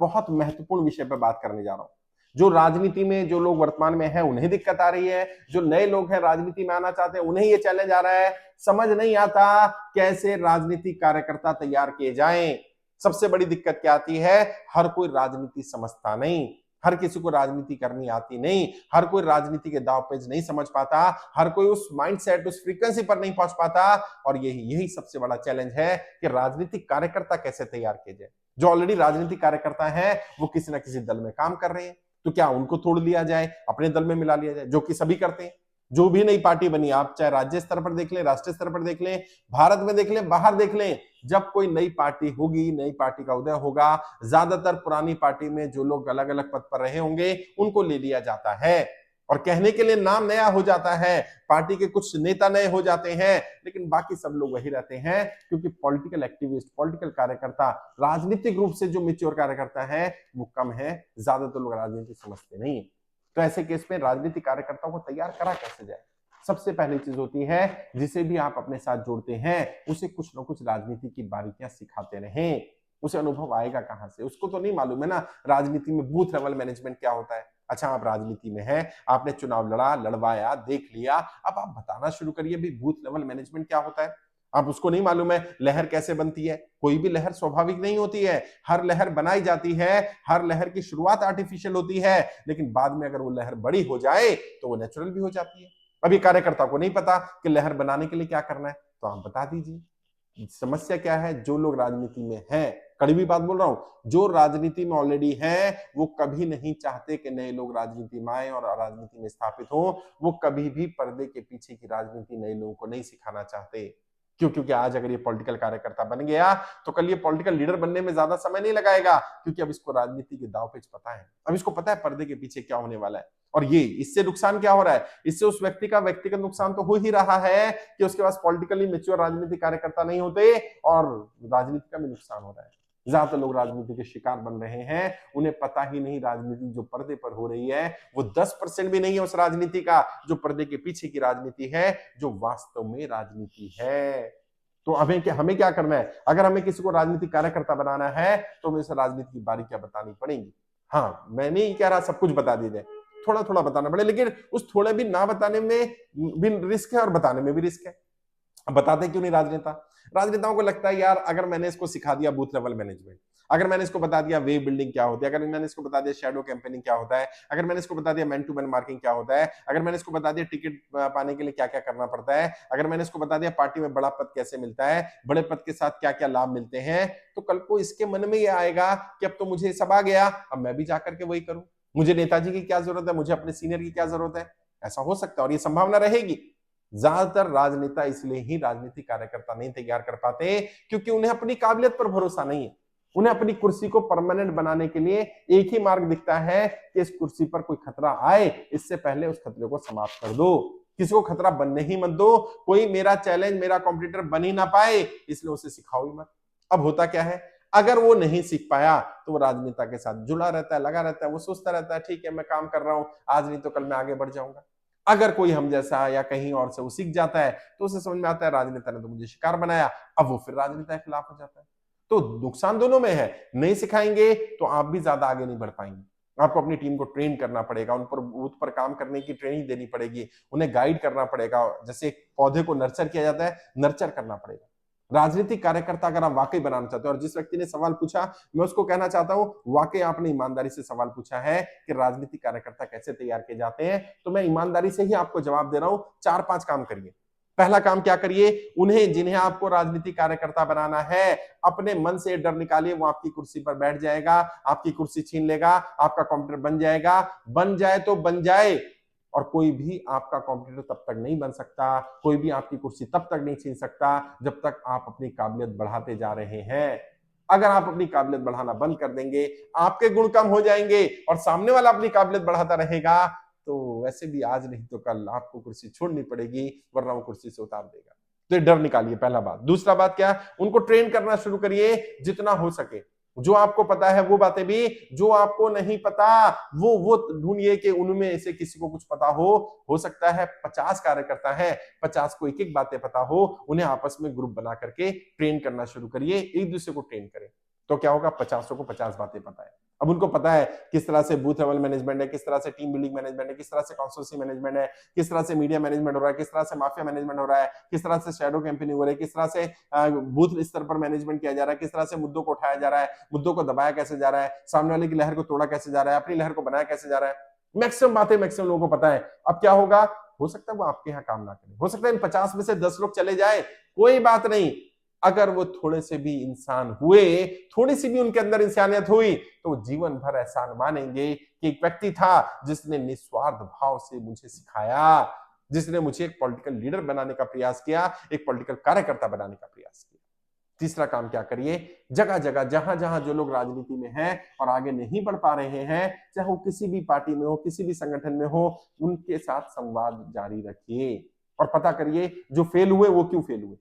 बहुत महत्वपूर्ण विषय पर बात करने जा रहा हूं। जो राजनीति में जो लोग वर्तमान में हैं उन्हें दिक्कत आ रही है, जो नए लोग हैं राजनीति में आना चाहते हैं उन्हें ये चैलेंज आ रहा है, समझ नहीं आता कैसे राजनीतिक कार्यकर्ता तैयार किए जाएं। सबसे बड़ी दिक्कत क्या आती है, हर कोई राजनीति समझता नहीं, हर किसी को राजनीति करनी आती नहीं, हर कोई राजनीति के दाव पेच नहीं समझ पाता, हर कोई उस माइंडसेट उस फ्रीक्वेंसी पर नहीं पहुंच पाता। और यही सबसे बड़ा चैलेंज है कि राजनीतिक कार्यकर्ता कैसे तैयार किए जाए। जो ऑलरेडी राजनीतिक कार्यकर्ता है वो किसी ना किसी दल में काम कर रहे हैं, तो क्या उनको तोड़ लिया जाए, अपने दल में मिला लिया जाए, जो कि सभी करते हैं। जो भी नई पार्टी बनी, आप चाहे राज्य स्तर पर देख लें, राष्ट्रीय स्तर पर देख लें, भारत में देख लें, बाहर देख लें, जब कोई नई पार्टी होगी, नई पार्टी का उदय होगा, ज्यादातर पुरानी पार्टी में जो लोग अलग अलग पद पर रहे होंगे उनको ले लिया जाता है और कहने के लिए नाम नया हो जाता है, पार्टी के कुछ नेता नए हो जाते हैं, लेकिन बाकी सब लोग वही रहते हैं, क्योंकि पॉलिटिकल एक्टिविस्ट, पॉलिटिकल कार्यकर्ता, राजनीतिक रूप से जो मैच्योर कार्यकर्ता है वो कम है, ज्यादातर लोग राजनीति समझते नहीं है। तो ऐसे केस में राजनीतिक कार्यकर्ताओं को तैयार करा कैसे जाए। सबसे पहली चीज होती है, जिसे भी आप अपने साथ जोड़ते हैं उसे कुछ ना कुछ राजनीति की बारीकियां सिखाते रहें। उसे अनुभव आएगा कहां से, उसको तो नहीं मालूम है ना राजनीति में बूथ लेवल मैनेजमेंट क्या होता है। अच्छा, आप राजनीति में हैं, आपने चुनाव लड़ा, लड़वाया, देख लिया, अब आप बताना शुरू करिए भी बूथ लेवल मैनेजमेंट क्या होता है। आप उसको नहीं मालूम है लहर कैसे बनती है। कोई भी लहर स्वाभाविक नहीं होती है, हर लहर बनाई जाती है, हर लहर की शुरुआत आर्टिफिशियल होती है, लेकिन बाद में अगर वो लहर बड़ी हो जाए तो वो नेचुरल भी हो जाती है। अभी कार्यकर्ता को नहीं पता कि लहर बनाने के लिए क्या करना है, तो आप बता दीजिए। समस्या क्या है, जो लोग राजनीति में हैं, कड़वी बात बोल रहा हूं, जो राजनीति में ऑलरेडी हैं वो कभी नहीं चाहते कि नए लोग राजनीति में आए और राजनीति में स्थापित हो। वो कभी भी पर्दे के पीछे की राजनीति नए लोगों को नहीं सिखाना चाहते। क्यों? क्योंकि आज अगर ये पॉलिटिकल कार्यकर्ता बन गया तो कल ये पॉलिटिकल लीडर बनने में ज्यादा समय नहीं लगाएगा, क्योंकि अब इसको राजनीति के दाव पेच पता है, अब इसको पता है पर्दे के पीछे क्या होने वाला है। और ये इससे नुकसान क्या हो रहा है, इससे उस व्यक्ति का व्यक्तिगत नुकसान तो हो ही रहा है कि उसके पास पॉलिटिकली मैच्योर राजनीतिक कार्यकर्ता नहीं होते, और राजनीति का भी नुकसान हो रहा है। ज्यादातर लोग राजनीति के शिकार बन रहे हैं, उन्हें पता ही नहीं राजनीति जो पर्दे पर हो रही है वो 10% भी नहीं है उस राजनीति का जो पर्दे के पीछे की राजनीति है, जो वास्तव में राजनीति है। तो हमें क्या करना है, अगर हमें किसी को राजनीतिक कार्यकर्ता बनाना है तो हमें उसे राजनीति की बारीकियां बतानी पड़ेंगी। हाँ, मैं नहीं कह रहा सब कुछ बता दीजिए, थोड़ा थोड़ा बताना पड़े, लेकिन उस थोड़े भी ना बताने में भी रिस्क है और बताने में भी रिस्क है। बताते क्यों नहीं राजनेताओं को लगता है यार अगर मैंने इसको सिखा दिया बूथ लेवल मैनेजमेंट, अगर मैंने इसको बता दिया वे बिल्डिंग क्या होती है, अगर मैंने इसको बता दिया शैडो कैंपेनिंग क्या होता है, अगर मैंने इसको बता दिया मैन टू मैन मार्किंग क्या होता है, अगर मैंने इसको बता दिया टिकट पाने के लिए क्या क्या करना पड़ता है, अगर मैंने इसको बता दिया पार्टी में बड़ा पद कैसे मिलता है, बड़े पद के साथ क्या क्या लाभ मिलते हैं, तो कल को इसके मन में यह आएगा कि अब तो मुझे सब आ गया, अब मैं भी जाकर के वही करूं, मुझे नेताजी की क्या जरूरत है, मुझे अपने सीनियर की क्या जरूरत है। ऐसा हो सकता है और ये संभावना रहेगी। ज्यादातर राजनेता इसलिए ही राजनीतिक कार्यकर्ता नहीं तैयार कर पाते क्योंकि उन्हें अपनी काबिलियत पर भरोसा नहीं है। उन्हें अपनी कुर्सी को परमानेंट बनाने के लिए एक ही मार्ग दिखता है कि इस कुर्सी पर कोई खतरा आए, इससे पहले उस खतरे को समाप्त कर दो, किसी को खतरा बनने ही मत दो, कोई मेरा चैलेंज मेरा कॉम्पिटिटर बन ही ना पाए, इसलिए उसे सिखाओ ही मत। अब होता क्या है, अगर वो नहीं सीख पाया तो वो राजनेता के साथ जुड़ा रहता है, लगा रहता है, वो सोचता रहता है ठीक है मैं काम कर रहा हूं, आज नहीं तो कल मैं आगे बढ़ जाऊंगा। अगर कोई हम जैसा या कहीं और से वो सीख जाता है तो उसे समझ में आता है राजनेता ने तो मुझे शिकार बनाया, अब वो फिर राजनेता के खिलाफ हो जाता है। तो नुकसान दोनों में है, नहीं सिखाएंगे तो आप भी ज्यादा आगे नहीं बढ़ पाएंगे। आपको अपनी टीम को ट्रेन करना पड़ेगा, उन पर बूथ पर काम करने की ट्रेनिंग देनी पड़ेगी, उन्हें गाइड करना पड़ेगा, जैसे एक पौधे को नर्चर किया जाता है, नर्चर करना पड़ेगा। राजनीतिक कार्यकर्ता अगर आप वाकई बनाना चाहते हो, और जिस व्यक्ति ने सवाल पूछा मैं उसको कहना चाहता हूं वाकई आपने ईमानदारी से सवाल पूछा है कि राजनीतिक कार्यकर्ता कैसे तैयार किए जाते हैं, तो मैं ईमानदारी से ही आपको जवाब दे रहा हूं। 4-5 काम करिए। पहला काम क्या करिए, उन्हें जिन्हें आपको राजनीतिक कार्यकर्ता बनाना है अपने मन से डर निकालिए, वो आपकी कुर्सी पर बैठ जाएगा, आपकी कुर्सी छीन लेगा, आपका कंप्यूटर बन जाएगा, बन जाए तो बन जाए, और कोई भी आपका कॉम्पिटिटर तब तक नहीं बन सकता, कोई भी आपकी कुर्सी तब तक नहीं छीन सकता जब तक आप अपनी काबिलियत बढ़ाते जा रहे हैं। अगर आप अपनी काबिलियत बढ़ाना बंद कर देंगे, आपके गुण कम हो जाएंगे और सामने वाला अपनी काबिलियत बढ़ाता रहेगा, तो वैसे भी आज नहीं तो कल आपको कुर्सी छोड़नी पड़ेगी, वरना वो कुर्सी से उतार देगा। तो ये डर निकालिए, पहला बात। दूसरा बात क्या, उनको ट्रेन करना शुरू करिए जितना हो सके। जो आपको पता है वो बातें भी, जो आपको नहीं पता वो ढूंढिए कि उनमें से किसी को कुछ पता हो सकता है 50 कार्यकर्ता है, 50 को एक एक बातें पता हो, उन्हें आपस में ग्रुप बना करके ट्रेन करना शुरू करिए, एक दूसरे को ट्रेन करें, तो क्या होगा 50 को 50 बातें पता है। अब उनको पता है किस तरह से बूथ लेवल मैनेजमेंट है, किस तरह से टीम बिल्डिंग मैनेजमेंट है, किस तरह से कॉन्स्टिट्यूंसी मैनेजमेंट है, किस तरह से मीडिया मैनेजमेंट हो रहा है, किस तरह से माफिया मैनेजमेंट हो रहा है, किस तरह से शैडो कैंपेनिंग हो रही है, किस तरह से बूथ स्तर पर मैनेजमेंट किया जा रहा है, किस तरह से मुद्दों को उठाया जा रहा है, मुद्दों को दबाया कैसे जा रहा है, सामने वाले की लहर को तोड़ा कैसे जा रहा है, अपनी लहर को बनाया कैसे जा रहा है। मैक्सिमम बातें मैक्सिमम लोगों को पता है। अब क्या होगा, हो सकता है वो आपके यहाँ काम ना करे, हो सकता है इन 50 में से 10 लोग चले जाए, कोई बात नहीं। अगर वो थोड़े से भी इंसान हुए, थोड़ी सी भी उनके अंदर इंसानियत हुई, तो वो जीवन भर एहसान मानेंगे कि एक व्यक्ति था जिसने निस्वार्थ भाव से मुझे सिखाया, जिसने मुझे एक पॉलिटिकल लीडर बनाने का प्रयास किया, एक पॉलिटिकल कार्यकर्ता बनाने का प्रयास किया। तीसरा काम क्या करिए, जगह जगह जहां जहां जो लोग राजनीति में हैं और आगे नहीं बढ़ पा रहे हैं, चाहे वो किसी भी पार्टी में हो, किसी भी संगठन में हो, उनके साथ संवाद जारी रखिए और पता करिए जो फेल हुए वो क्यों फेल हुए,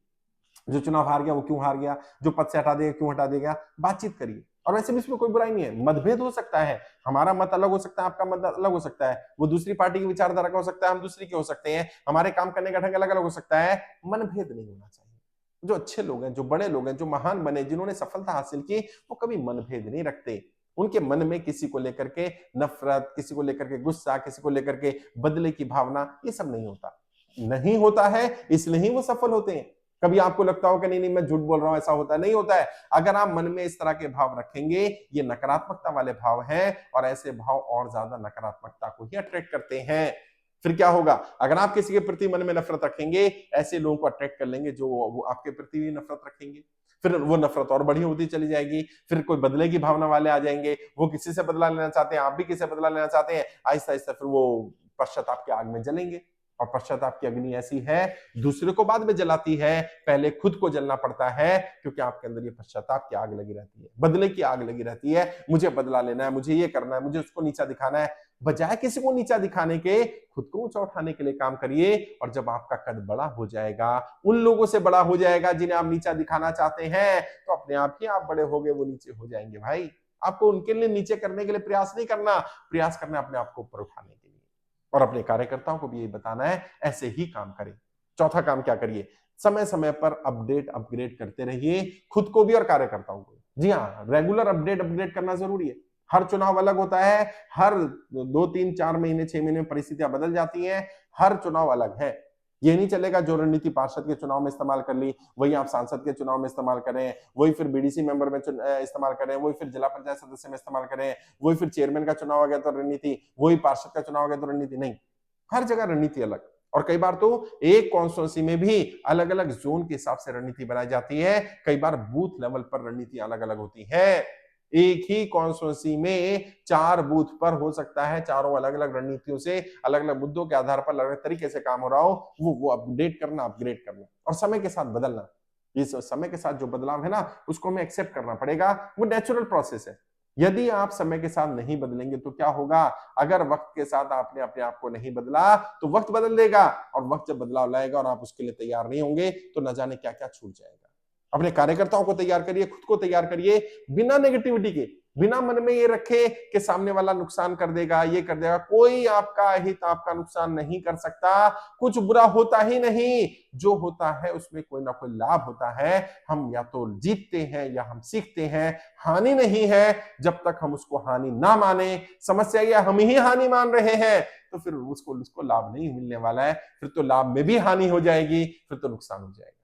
जो चुनाव हार गया वो क्यों हार गया, जो पद से हटा देगा क्यों हटा देगा। बातचीत करिए। और वैसे भी इसमें कोई बुराई नहीं है, मतभेद हो सकता है, हमारा मत अलग हो सकता है, आपका मत अलग हो सकता है, वो दूसरी पार्टी की विचारधारा का हो सकता है, हम दूसरी के हो सकते हैं, हमारे काम करने का ढंग अलग अलग हो सकता है। मनभेद नहीं होना चाहिए। जो अच्छे लोग हैं, जो बड़े लोग हैं, जो महान बने, जिन्होंने सफलता हासिल की, वो कभी मनभेद नहीं रखते। उनके मन में किसी को लेकर के नफरत, किसी को लेकर के गुस्सा, किसी को लेकर के बदले की भावना, ये सब नहीं होता। नहीं होता है इसलिए ही वो सफल होते हैं। कभी आपको लगता हो कि नहीं नहीं मैं झूठ बोल रहा हूं, ऐसा होता है, नहीं होता है। अगर आप मन में इस तरह के भाव रखेंगे, ये नकारात्मकता वाले भाव हैं और ऐसे भाव और ज्यादा नकारात्मकता को ही अट्रैक्ट करते हैं। फिर क्या होगा, अगर आप किसी के प्रति मन में नफरत रखेंगे, ऐसे लोगों को अट्रैक्ट कर लेंगे जो वो आपके प्रति भी नफरत रखेंगे, फिर वो नफरत और बड़ी होती चली जाएगी, फिर कोई बदले की भावना वाले आ जाएंगे, वो किसी से बदला लेना चाहते हैं, आप भी किसी से बदला लेना चाहते हैं, आहिस्ता आहिस्ता फिर वो पश्चाताप की आग में जलेंगे। और पश्चाताप की अग्नि ऐसी है, दूसरे को बाद में जलाती है, पहले खुद को जलना पड़ता है, क्योंकि आपके अंदर ये पश्चाताप की आग लगी रहती है, बदले की आग लगी रहती है। मुझे बदला लेना है, मुझे ये करना है, मुझे उसको नीचा दिखाना है। बजाय किसी को नीचा दिखाने के, खुद को ऊंचा उठाने के लिए काम करिए। और जब आपका कद बड़ा हो जाएगा, उन लोगों से बड़ा हो जाएगा जिन्हें आप नीचा दिखाना चाहते हैं, तो अपने आप ही आप बड़े हो गए, वो नीचे हो जाएंगे। भाई, आपको उनके लिए नीचे करने के लिए प्रयास नहीं करना, प्रयास करना अपने आप को ऊपर उठाने के लिए। और अपने कार्यकर्ताओं को भी यही बताना है, ऐसे ही काम करें। चौथा काम क्या करिए, समय समय पर अपडेट अपग्रेड करते रहिए, खुद को भी और कार्यकर्ताओं को। जी हाँ, रेगुलर अपग्रेड करना जरूरी है। हर चुनाव अलग होता है, हर 2 3 4 महीने 6 महीने में परिस्थितियां बदल जाती हैं, हर चुनाव अलग है। ये नहीं चलेगा जो रणनीति पार्षद के चुनाव में इस्तेमाल कर ली, वही आप सांसद के चुनाव में इस्तेमाल करें, वही फिर बीडीसी मेंबर में इस्तेमाल करें, वही फिर जिला पंचायत सदस्य में इस्तेमाल करें, वही फिर चेयरमैन का चुनाव आ गया तो रणनीति, वही पार्षद का चुनाव आ गया तो रणनीति। नहीं, हर जगह रणनीति अलग। और कई बार तो एक कॉन्स्टिट्यूंसी में भी अलग अलग जोन के हिसाब से रणनीति बनाई जाती है, कई बार बूथ लेवल पर रणनीति अलग अलग होती है। एक ही कॉन्स्टिट्यूंसी में 4 बूथ पर हो सकता है चारों अलग अलग रणनीतियों से, अलग अलग मुद्दों के आधार पर अलग अलग तरीके से काम हो रहा हो, वो अपडेट करना, अपग्रेड करना और समय के साथ बदलना। इस समय के साथ जो बदलाव है ना, उसको हमें एक्सेप्ट करना पड़ेगा, वो नेचुरल प्रोसेस है। यदि आप समय के साथ नहीं बदलेंगे तो क्या होगा, अगर वक्त के साथ आपने अपने आप को नहीं बदला तो वक्त बदल देगा, और वक्त जब बदलाव लाएगा और आप उसके लिए तैयार नहीं होंगे तो न जाने क्या क्या छूट जाएगा। अपने कार्यकर्ताओं को तैयार करिए, खुद को तैयार करिए, बिना नेगेटिविटी के, बिना मन में ये रखे कि सामने वाला नुकसान कर देगा, ये कर देगा। कोई आपका हित, आपका नुकसान नहीं कर सकता, कुछ बुरा होता ही नहीं। जो होता है उसमें कोई ना कोई लाभ होता है। हम या तो जीतते हैं या हम सीखते हैं, हानि नहीं है। जब तक हम उसको हानि ना माने, समस्या ये हम ही हानि मान रहे हैं, तो फिर उसको लाभ नहीं मिलने वाला है। फिर तो लाभ में भी हानि हो जाएगी, फिर तो नुकसान हो जाएगा।